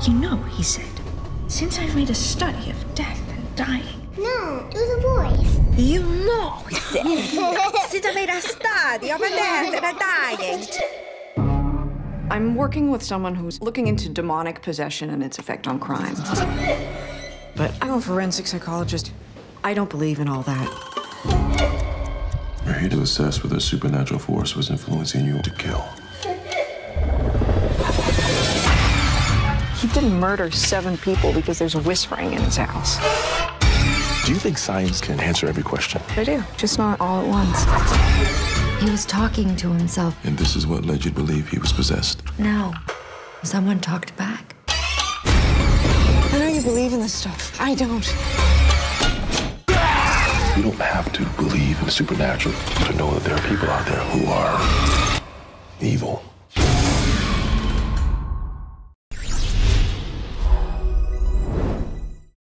You know, he said, since I've made a study of death and dying. No, do the voice. You know, he said, since I made a study of death and dying. I'm working with someone who's looking into demonic possession and its effect on crime. But I'm a forensic psychologist. I don't believe in all that. We're here to assess whether a supernatural force was influencing you to kill. He didn't murder 7 people because there's whispering in his house. Do you think science can answer every question? I do, just not all at once. He was talking to himself. And this is what led you to believe he was possessed? No. Someone talked back. I know you believe in this stuff. I don't. You don't have to believe in the supernatural to know that there are people out there who are evil.